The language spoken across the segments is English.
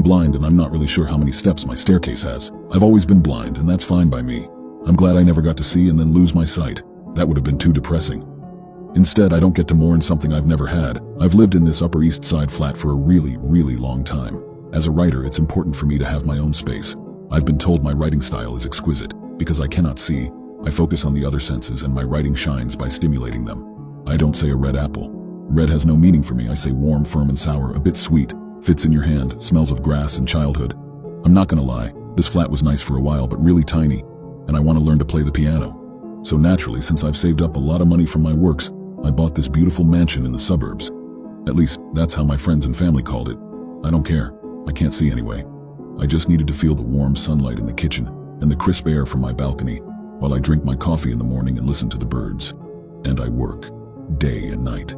blind and I'm not really sure how many steps my staircase has. I've always been blind and that's fine by me. I'm glad I never got to see and then lose my sight. That would have been too depressing. Instead, I don't get to mourn something I've never had. I've lived in this Upper East Side flat for a really, really long time. As a writer, it's important for me to have my own space. I've been told my writing style is exquisite. Because I cannot see, I focus on the other senses and my writing shines by stimulating them. I don't say a red apple. Red has no meaning for me. I say warm, firm, and sour, a bit sweet, fits in your hand, smells of grass and childhood. I'm not gonna lie, this flat was nice for a while but really tiny, and I want to learn to play the piano. So naturally, since I've saved up a lot of money from my works, I bought this beautiful mansion in the suburbs. At least, that's how my friends and family called it. I don't care. I can't see anyway. I just needed to feel the warm sunlight in the kitchen and the crisp air from my balcony while I drink my coffee in the morning and listen to the birds. And I work, day and night.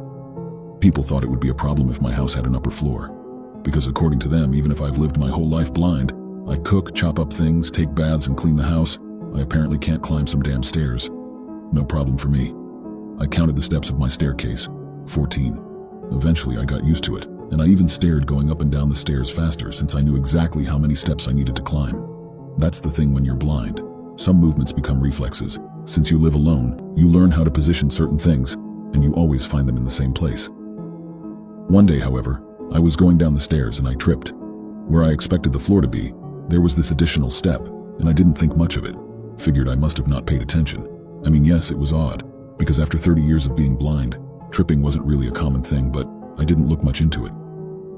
People thought it would be a problem if my house had an upper floor. Because according to them, even if I've lived my whole life blind, I cook, chop up things, take baths, and clean the house, I apparently can't climb some damn stairs. No problem for me. I counted the steps of my staircase, 14. Eventually I got used to it, and I even stared going up and down the stairs faster since I knew exactly how many steps I needed to climb. That's the thing when you're blind. Some movements become reflexes. Since you live alone, you learn how to position certain things, and you always find them in the same place. One day, however, I was going down the stairs and I tripped. Where I expected the floor to be, there was this additional step, and I didn't think much of it. Figured I must have not paid attention. I mean, yes, it was odd, because after 30 years of being blind, tripping wasn't really a common thing, but I didn't look much into it.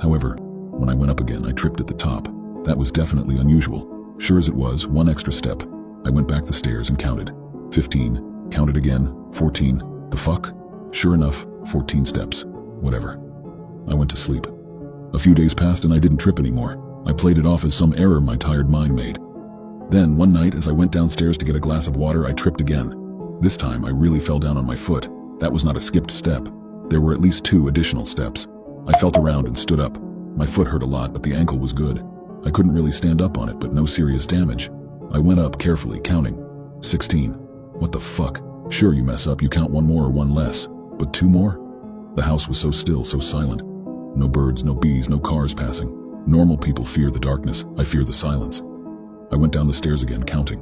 However, when I went up again, I tripped at the top. That was definitely unusual. Sure as it was, one extra step. I went back the stairs and counted. 15. Counted again. 14. The fuck? Sure enough, 14 steps. Whatever. I went to sleep. A few days passed and I didn't trip anymore. I played it off as some error my tired mind made. Then, one night, as I went downstairs to get a glass of water, I tripped again. This time, I really fell down on my foot. That was not a skipped step. There were at least 2 additional steps. I felt around and stood up. My foot hurt a lot, but the ankle was good. I couldn't really stand up on it, but no serious damage. I went up carefully, counting. 16. What the fuck? Sure, you mess up, you count 1 more or 1 less. But 2 more? The house was so still, so silent. No birds, no bees, no cars passing. Normal people fear the darkness. I fear the silence. I went down the stairs again, counting.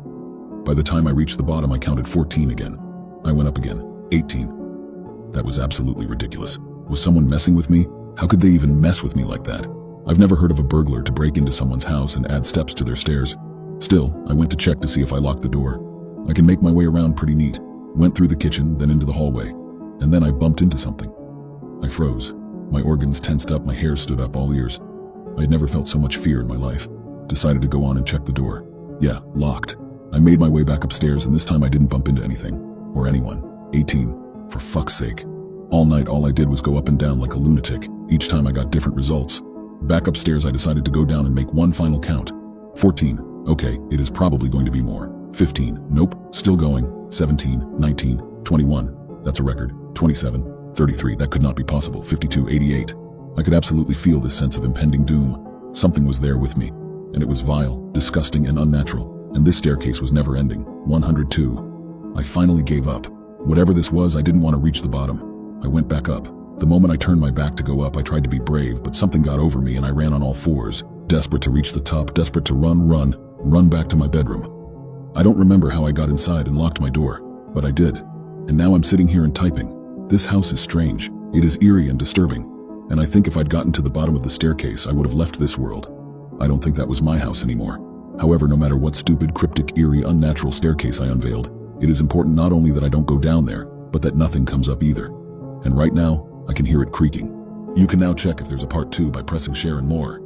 By the time I reached the bottom, I counted 14 again. I went up again, 18. That was absolutely ridiculous. Was someone messing with me? How could they even mess with me like that? I've never heard of a burglar to break into someone's house and add steps to their stairs. Still, I went to check to see if I locked the door. I can make my way around pretty neat. Went through the kitchen, then into the hallway. And then I bumped into something. I froze. My organs tensed up, my hair stood up, all ears. I had never felt so much fear in my life. Decided to go on and check the door. Yeah, locked. I made my way back upstairs, and this time I didn't bump into anything. Or anyone. 18. For fuck's sake. All night, all I did was go up and down like a lunatic. Each time I got different results. Back upstairs, I decided to go down and make one final count. 14. Okay, it is probably going to be more. 15. Nope. Still going. 17. 19. 21. That's a record. 27. 33. That could not be possible. 52. 88. I could absolutely feel this sense of impending doom. Something was there with me. And it was vile, disgusting, and unnatural. And this staircase was never ending. 102. I finally gave up. Whatever this was, I didn't want to reach the bottom. I went back up. The moment I turned my back to go up, I tried to be brave, but something got over me and I ran on all 4s, desperate to reach the top, desperate to run back to my bedroom. I don't remember how I got inside and locked my door, but I did. And now I'm sitting here and typing. This house is strange. It is eerie and disturbing. And I think if I'd gotten to the bottom of the staircase, I would have left this world. I don't think that was my house anymore. However, no matter what stupid, cryptic, eerie, unnatural staircase I unveiled, it is important not only that I don't go down there, but that nothing comes up either. And right now, I can hear it creaking. You can now check if there's a part 2 by pressing share and more.